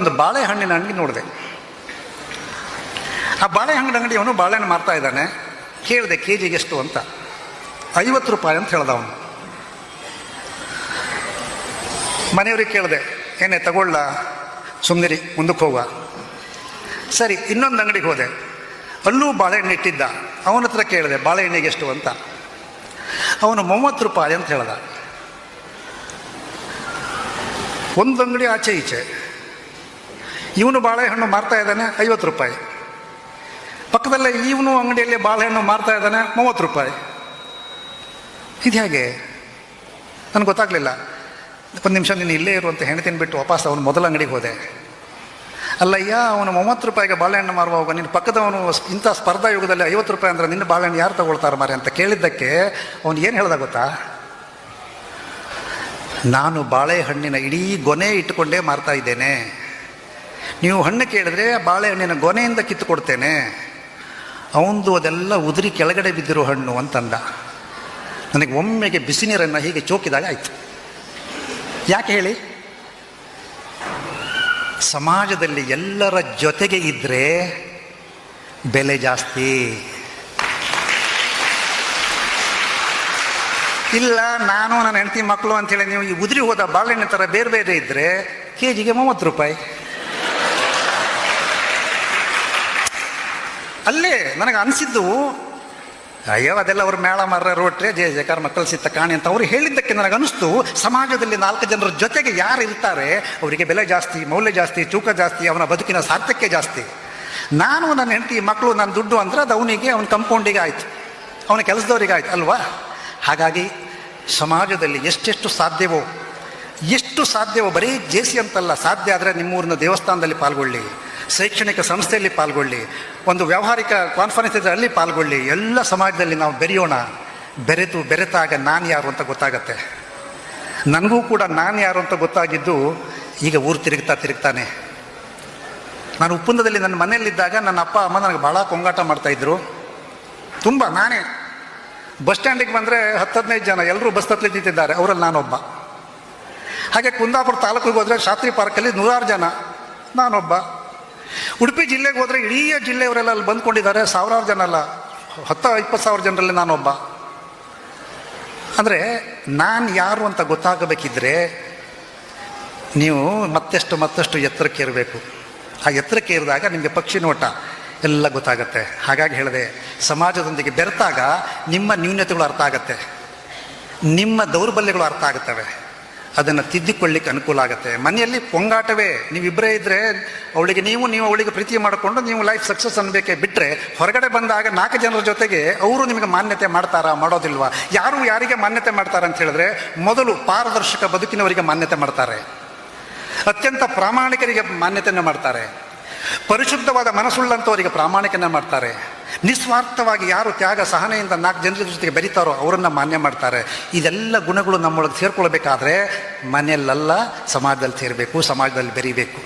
ಒಂದು ಬಾಳೆಹಣ್ಣಿನ ಅಂಗಡಿ ನೋಡಿದೆ. ಆ ಬಾಳೆಹಣ್ಣಿನ ಅಂಗಡಿಯವನು ಬಾಳೆಹಣ್ಣು ಮಾರ್ತಾ ಇದ್ದಾನೆ. ಕೇಳಿದೆ ಕೆ ಜಿಗೆ ಎಷ್ಟು ಅಂತ. 50 ರೂಪಾಯಿ ಅಂತ ಹೇಳ್ದ ಅವನು. ಮನೆಯವ್ರಿಗೆ ಕೇಳಿದೆ, ಏನೇ ತಗೊಳ್ಳ, ಸುಮ್ಮನಿರಿ, ಮುಂದಕ್ಕೆ ಹೋಗುವ. ಸರಿ, ಇನ್ನೊಂದು ಅಂಗಡಿಗೆ ಹೋದೆ. ಅಲ್ಲೂ ಬಾಳೆಹಣ್ಣು ಇಟ್ಟಿದ್ದ. ಅವನ ಹತ್ರ ಕೇಳಿದೆ ಬಾಳೆಹಣ್ಣಿಗೆ ಎಷ್ಟು ಅಂತ. ಅವನು 30 ರೂಪಾಯಿ ಅಂತ ಹೇಳ್ದ. ಒಂದು ಅಂಗಡಿ ಆಚೆ ಈಚೆ ಇವನು ಬಾಳೆಹಣ್ಣು ಮಾರ್ತಾ ಇದ್ದಾನೆ 50 ರೂಪಾಯಿ. ಪಕ್ಕದಲ್ಲೇ ಇವನು ಅಂಗಡಿಯಲ್ಲಿ ಬಾಳೆಹಣ್ಣು ಮಾರ್ತಾ ಇದ್ದಾನೆ 30 ರೂಪಾಯಿ. ಇದು ಹೇಗೆ ನನಗೆ ಗೊತ್ತಾಗಲಿಲ್ಲ. ಒಂದು ನಿಮಿಷ ನೀನು ಇಲ್ಲೇ ಇರುವಂಥ ಹೆಣ್ತಿನ ಬಿಟ್ಟು ವಾಪಸ್ ಅವನು ಮೊದಲ ಅಂಗಡಿಗೆ ಹೋದೆ. ಅಲ್ಲಯ್ಯ, ಅವನು 30 ರೂಪಾಯಿಗೆ ಬಾಳೆಹಣ್ಣು ಮಾರುವಾಗ ನಿನ್ನ ಪಕ್ಕದವನು ಇಂಥ ಸ್ಪರ್ಧಾ ಯುಗದಲ್ಲಿ 50 ರೂಪಾಯಿ ಅಂದರೆ ನಿನ್ನ ಬಾಳೆಹಣ್ಣು ಯಾರು ತಗೊಳ್ತಾರೆ ಮಾರೆ ಅಂತ ಕೇಳಿದ್ದಕ್ಕೆ ಅವನು ಏನು ಹೇಳ್ದ ಗೊತ್ತಾ? ನಾನು ಬಾಳೆಹಣ್ಣಿನ ಇಡೀ ಗೊನೆ ಇಟ್ಟುಕೊಂಡೇ ಮಾರ್ತಾ ಇದ್ದೇನೆ. ನೀವು ಹಣ್ಣು ಕೇಳಿದ್ರೆ ಬಾಳೆಹಣ್ಣಿನ ಗೊನೆಯಿಂದ ಕಿತ್ತು ಕೊಡ್ತೇನೆ. ಅವನದು ಅದೆಲ್ಲ ಉದುರಿ ಕೆಳಗಡೆ ಬಿದ್ದಿರೋ ಹಣ್ಣು ಅಂತಂದ. ನನಗೆ ಒಮ್ಮೆಗೆ ಬಿಸಿ ನೀರನ್ನು ಹೀಗೆ ಚೋಕಿದಾಗ ಆಯಿತು. ಯಾಕೆ ಹೇಳಿ? ಸಮಾಜದಲ್ಲಿ ಎಲ್ಲರ ಜೊತೆಗೆ ಇದ್ದರೆ ಬೆಲೆ ಜಾಸ್ತಿ. ಇಲ್ಲ, ನಾನು ನನ್ನ ಹೆಂಡತಿ ಮಕ್ಕಳು ಅಂಥೇಳಿ ನೀವು ಈ ಉದುರಿ ಹೋದ ಬಾಳೆಹಣ್ಣು ಥರ ಬೇರೆ ಬೇರೆ ಇದ್ದರೆ ಕೆ ಜಿಗೆ 30 ರೂಪಾಯಿ. ಅಲ್ಲೇ ನನಗೆ ಅನಿಸಿದ್ದು, ಅಯ್ಯೋ ಅದೆಲ್ಲ ಅವ್ರು ಮೇಳ ಮಾರ್ರ ರೋಟ್ರೆ ಜಯ ಜಯಕಾರ ಮಕ್ಕಳು ಸಿತ್ತ ಕಾಣಿ ಅಂತ ಅವ್ರು ಹೇಳಿದ್ದಕ್ಕೆ ನನಗನ್ನಿಸ್ತು, ಸಮಾಜದಲ್ಲಿ 4 ಜನರ ಜೊತೆಗೆ ಯಾರು ಇರ್ತಾರೆ ಅವರಿಗೆ ಬೆಲೆ ಜಾಸ್ತಿ, ಮೌಲ್ಯ ಜಾಸ್ತಿ, ತೂಕ ಜಾಸ್ತಿ, ಅವನ ಬದುಕಿನ ಸಾರ್ಥಕ್ಯ ಜಾಸ್ತಿ. ನಾನು ನನ್ನ ಹೆಂಡತಿ ಮಕ್ಕಳು ನನ್ನ ದುಡ್ಡು ಅಂದರೆ ಅದು ಅವನಿಗೆ, ಅವನ ಕಂಪೌಂಡಿಗೆ ಆಯಿತು, ಅವನ ಕೆಲಸದವರಿಗೆ ಆಯ್ತು ಅಲ್ವಾ? ಹಾಗಾಗಿ ಸಮಾಜದಲ್ಲಿ ಎಷ್ಟು ಸಾಧ್ಯವೋ ಬರೀ ಜೇಸಿ ಅಂತಲ್ಲ, ಸಾಧ್ಯ ಆದರೆ ನಿಮ್ಮೂರಿನ ದೇವಸ್ಥಾನದಲ್ಲಿ ಪಾಲ್ಗೊಳ್ಳಿ, ಶೈಕ್ಷಣಿಕ ಸಂಸ್ಥೆಯಲ್ಲಿ ಪಾಲ್ಗೊಳ್ಳಿ, ಒಂದು ವ್ಯಾವಹಾರಿಕ ಕಾನ್ಫರೆನ್ಸ್ ಇದ್ದರೆ ಅಲ್ಲಿ ಪಾಲ್ಗೊಳ್ಳಿ. ಎಲ್ಲ ಸಮಾಜದಲ್ಲಿ ನಾವು ಬೆರೆಯೋಣ. ಬೆರೆತಾಗ ನಾನು ಯಾರು ಅಂತ ಗೊತ್ತಾಗತ್ತೆ. ನನಗೂ ಕೂಡ ನಾನು ಯಾರು ಅಂತ ಗೊತ್ತಾಗಿದ್ದು ಈಗ ಊರು ತಿರುಗ್ತಾನೆ. ನಾನು ಉಪ್ಪುಂದದಲ್ಲಿ ನನ್ನ ಮನೆಯಲ್ಲಿದ್ದಾಗ ನನ್ನ ಅಪ್ಪ ಅಮ್ಮ ನನಗೆ ಭಾಳ ಕೊಂಗಾಟ ಮಾಡ್ತಾಯಿದ್ರು. ತುಂಬ ನಾನೇ ಬಸ್ ಸ್ಟ್ಯಾಂಡಿಗೆ ಬಂದರೆ 10-15 ಜನ ಎಲ್ಲರೂ ಬಸ್ ಹತ್ತಲಿ ನಿಂತಿದ್ದಾರೆ, ಅವರಲ್ಲಿ ನಾನೊಬ್ಬ. ಹಾಗೆ ಕುಂದಾಪುರ ತಾಲೂಕಿಗೆ ಹೋದರೆ ಶಾಸ್ತ್ರಿ ಪಾರ್ಕಲ್ಲಿ 100 ಜನ, ನಾನೊಬ್ಬ. ಉಡುಪಿ ಜಿಲ್ಲೆಗೆ ಹೋದರೆ ಇಡೀ ಜಿಲ್ಲೆಯವರೆಲ್ಲ ಅಲ್ಲಿ ಬಂದ್ಕೊಂಡಿದ್ದಾರೆ, 1000 ಜನ ಅಲ್ಲ, 10-20 ಸಾವಿರ ಜನರಲ್ಲಿ ನಾನೊಬ್ಬ. ಅಂದರೆ ನಾನು ಯಾರು ಅಂತ ಗೊತ್ತಾಗಬೇಕಿದ್ರೆ ನೀವು ಮತ್ತಷ್ಟು ಎತ್ತರಕ್ಕೆ ಇರಬೇಕು. ಆ ಎತ್ತರಕ್ಕೆ ಇರಿದಾಗ ನಿಮಗೆ ಪಕ್ಷಿ ನೋಟ ಎಲ್ಲ ಗೊತ್ತಾಗತ್ತೆ. ಹಾಗಾಗಿ ಹೇಳಿದೆ, ಸಮಾಜದೊಂದಿಗೆ ಬೆರೆತಾಗ ನಿಮ್ಮ ನ್ಯೂನತೆಗಳು ಅರ್ಥ ಆಗತ್ತೆ, ನಿಮ್ಮ ದೌರ್ಬಲ್ಯಗಳು ಅರ್ಥ ಆಗುತ್ತವೆ, ಅದನ್ನು ತಿದ್ದಿಕೊಳ್ಳಿಕ್ಕೆ ಅನುಕೂಲ ಆಗುತ್ತೆ. ಮನೆಯಲ್ಲಿ ಪೊಂಗಾಟವೇ, ನೀವಿಬ್ಬರೇ ಇದ್ದರೆ ಅವಳಿಗೆ ನೀವು ಅವಳಿಗೆ ಪ್ರೀತಿ ಮಾಡಿಕೊಂಡು ನೀವು ಲೈಫ್ ಸಕ್ಸಸ್ ಅನ್ಬೇಕೇ ಬಿಟ್ಟರೆ, ಹೊರಗಡೆ ಬಂದಾಗ 4 ಜನರ ಜೊತೆಗೆ ಅವರು ನಿಮಗೆ ಮಾನ್ಯತೆ ಮಾಡ್ತಾರಾ, ಮಾಡೋದಿಲ್ವಾ? ಯಾರು ಯಾರಿಗೆ ಮಾನ್ಯತೆ ಮಾಡ್ತಾರೆ ಅಂತ ಹೇಳಿದ್ರೆ, ಮೊದಲು ಪಾರದರ್ಶಕ ಬದುಕಿನವರಿಗೆ ಮಾನ್ಯತೆ ಮಾಡ್ತಾರೆ, ಅತ್ಯಂತ ಪ್ರಾಮಾಣಿಕರಿಗೆ ಮಾನ್ಯತೆಯನ್ನು ಮಾಡ್ತಾರೆ, ಪರಿಶುದ್ಧವಾದ ಮನಸ್ಸುಳ್ಳಂಥವರಿಗೆ ಪ್ರಾಮಾಣಿಕನ ಮಾಡ್ತಾರೆ, ನಿಸ್ವಾರ್ಥವಾಗಿ ಯಾರು ತ್ಯಾಗ ಸಹನೆಯಿಂದ 4 ಜನರ ಜೊತೆಗೆ ಬೆರೀತಾರೋ ಅವರನ್ನು ಮಾನ್ಯ ಮಾಡ್ತಾರೆ. ಇದೆಲ್ಲ ಗುಣಗಳು ನಮ್ಮೊಳಗೆ ಸೇರ್ಕೊಳ್ಬೇಕಾದ್ರೆ ಮನೆಯಲ್ಲ, ಸಮಾಜದಲ್ಲಿ ಸೇರಬೇಕು, ಸಮಾಜದಲ್ಲಿ ಬೆರೀಬೇಕು.